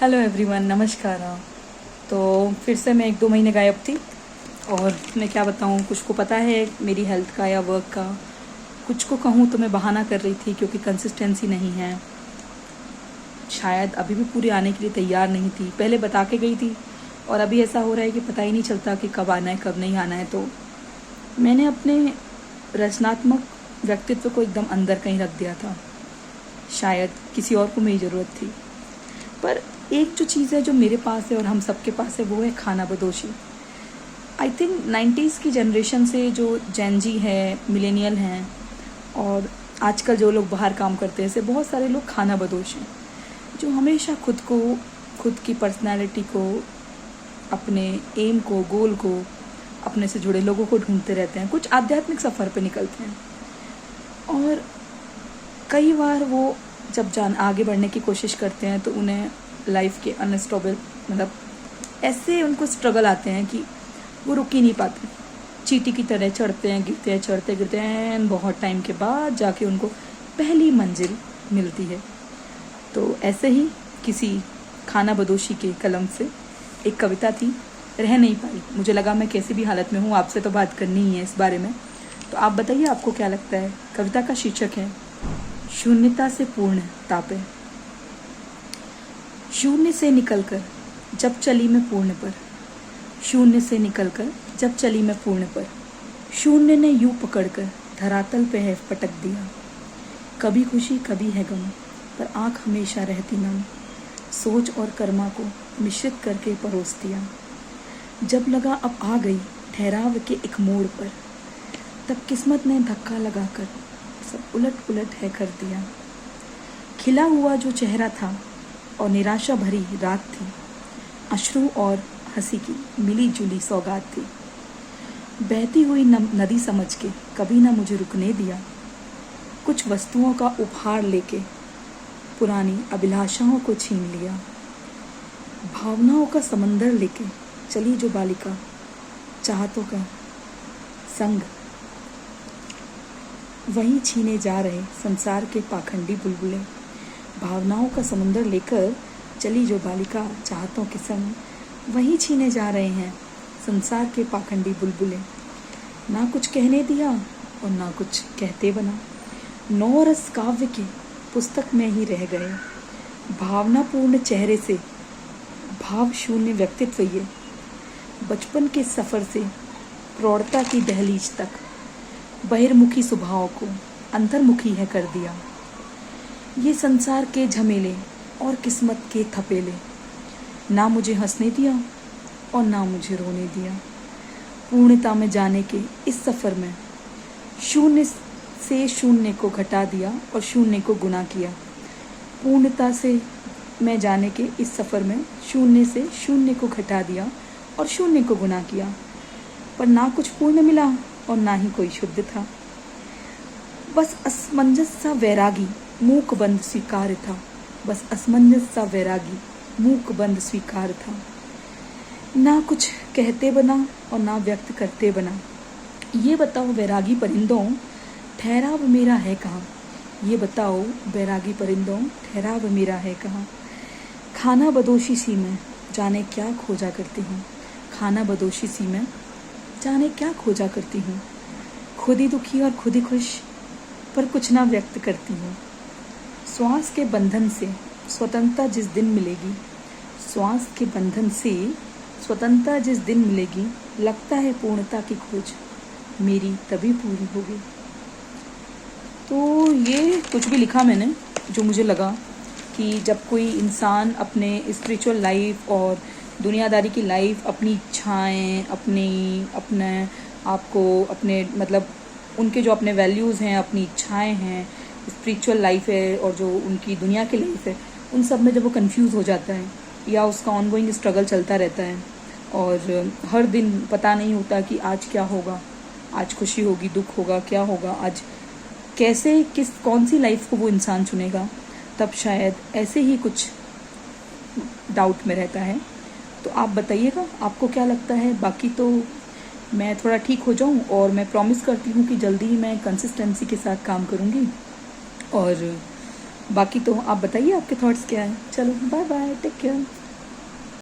Hello everyone, नमस्कार। तो फिर से मैं 1-2 महीने गायब थी और मैं क्या बताऊँ, कुछ को पता है मेरी हेल्थ का या वर्क का, कुछ को कहूँ तो मैं बहाना कर रही थी क्योंकि कंसिस्टेंसी नहीं है। शायद अभी भी पूरी आने के लिए तैयार नहीं थी, पहले बता के गई थी और अभी ऐसा हो रहा है कि पता ही नहीं चलता कि कब आना है कब नहीं आना है। तो मैंने अपने रचनात्मक व्यक्तित्व को एकदम अंदर कहीं रख दिया था। शायद किसी और को मेरी ज़रूरत थी, पर एक जो चीज़ है जो मेरे पास है और हम सबके पास है वो है खाना बदोशी। आई थिंक 90s की जनरेशन से जो जेन जी है, मिलेनियल हैं और आजकल जो लोग बाहर काम करते हैं, ऐसे बहुत सारे लोग खाना बदोश हैं जो हमेशा खुद को, खुद की पर्सनालिटी को, अपने एम को, गोल को, अपने से जुड़े लोगों को ढूंढते रहते हैं, कुछ आध्यात्मिक सफ़र पे निकलते हैं। और कई बार वो जब आगे बढ़ने की कोशिश करते हैं तो उन्हें लाइफ के अनस्टेबल, मतलब ऐसे उनको स्ट्रगल आते हैं कि वो रुक ही नहीं पाते, चींटी की तरह चढ़ते हैं, गिरते हैं, चढ़ते गिरते हैं, एंड बहुत टाइम के बाद जाके उनको पहली मंजिल मिलती है। तो ऐसे ही किसी खाना बदोशी के कलम से एक कविता थी, रह नहीं पाई। मुझे लगा मैं कैसी भी हालत में हूँ, आपसे तो बात करनी ही है इस बारे में। तो आप बताइए आपको क्या लगता है। कविता का शीर्षक है शून्यता से पूर्णता पे। शून्य से निकलकर जब चली मैं पूर्ण पर, शून्य से निकलकर जब चली मैं पूर्ण पर, शून्य ने यूं पकड़कर धरातल पे है पटक दिया। कभी खुशी कभी है गम, पर आँख हमेशा रहती नम, सोच और कर्मा को मिश्रित करके परोस दिया। जब लगा अब आ गई ठहराव के एक मोड़ पर, तब किस्मत ने धक्का लगाकर सब उलट पुलट है कर दिया। खिला हुआ जो चेहरा था और निराशा भरी रात थी, अश्रु और हंसी की मिली जुली सौगात थी। बहती हुई नदी समझ के कभी ना मुझे रुकने दिया, कुछ वस्तुओं का उपहार लेके पुरानी अभिलाषाओं को छीन लिया। भावनाओं का समंदर लेके चली जो बालिका, चाहतों का संग वहीं छीने जा रहे संसार के पाखंडी बुलबुले। भावनाओं का समुंदर लेकर चली जो बालिका, चाहतों के संग वहीं छीने जा रहे हैं संसार के पाखंडी बुलबुले। ना कुछ कहने दिया और ना कुछ कहते बना, 9 रस काव्य के पुस्तक में ही रह गए। भावनापूर्ण चेहरे से भाव शून्य व्यक्तित्व ये, बचपन के सफ़र से प्रौढ़ता की दहलीज तक, बहिर्मुखी स्वभाव को अंतर्मुखी है कर दिया। ये संसार के झमेले और किस्मत के थपेले, ना मुझे हंसने दिया और ना मुझे रोने दिया। पूर्णता में जाने के इस सफ़र में शून्य से शून्य को घटा दिया और शून्य को गुना किया। पूर्णता से मैं जाने के इस सफ़र में शून्य से शून्य को घटा दिया और शून्य को गुना किया, पर ना कुछ पूर्ण मिला और ना ही कोई शुद्ध था। बस असमंजस सा वैरागी मूक बंद स्वीकार था, बस असमंजस सा वैरागी मूक बंद स्वीकार था। ना कुछ कहते बना और ना व्यक्त करते बना। ये बताओ वैरागी परिंदों, ठहराव मेरा है कहाँ। ये बताओ वैरागी परिंदों, ठहराव मेरा है कहाँ। खाना बदोशी सी मैं जाने क्या खोजा करती हूँ, खाना बदोशी सी मैं जाने क्या खोजा करती हूँ। खुद ही दुखी और खुद ही खुश, पर कुछ ना व्यक्त करती हूँ। श्वास के बंधन से स्वतंत्रता जिस दिन मिलेगी, श्वास के बंधन से स्वतंत्रता जिस दिन मिलेगी, लगता है पूर्णता की खोज मेरी तभी पूरी होगी। तो ये कुछ भी लिखा मैंने जो मुझे लगा कि जब कोई इंसान अपने स्पिरिचुअल लाइफ और दुनियादारी की लाइफ, अपनी इच्छाएं, अपने आपको, अपने मतलब उनके जो अपने वैल्यूज़ हैं, अपनी इच्छाएं हैं, स्पिरिचुअल लाइफ है और जो उनकी दुनिया की लाइफ है, उन सब में जब वो कंफ्यूज हो जाता है या उसका ऑनगोइंग स्ट्रगल चलता रहता है और हर दिन पता नहीं होता कि आज क्या होगा, आज खुशी होगी, दुख होगा, क्या होगा, आज कैसे कौन सी लाइफ को वो इंसान चुनेगा, तब शायद ऐसे ही कुछ डाउट में रहता है। तो आप बताइएगा आपको क्या लगता है। बाकी तो मैं थोड़ा ठीक हो जाऊं और मैं प्रॉमिस करती हूं कि जल्दी ही मैं कंसिस्टेंसी के साथ काम करूंगी और बाकी तो आप बताइए आपके थॉट्स क्या हैं। चलो बाय बाय, टेक केयर।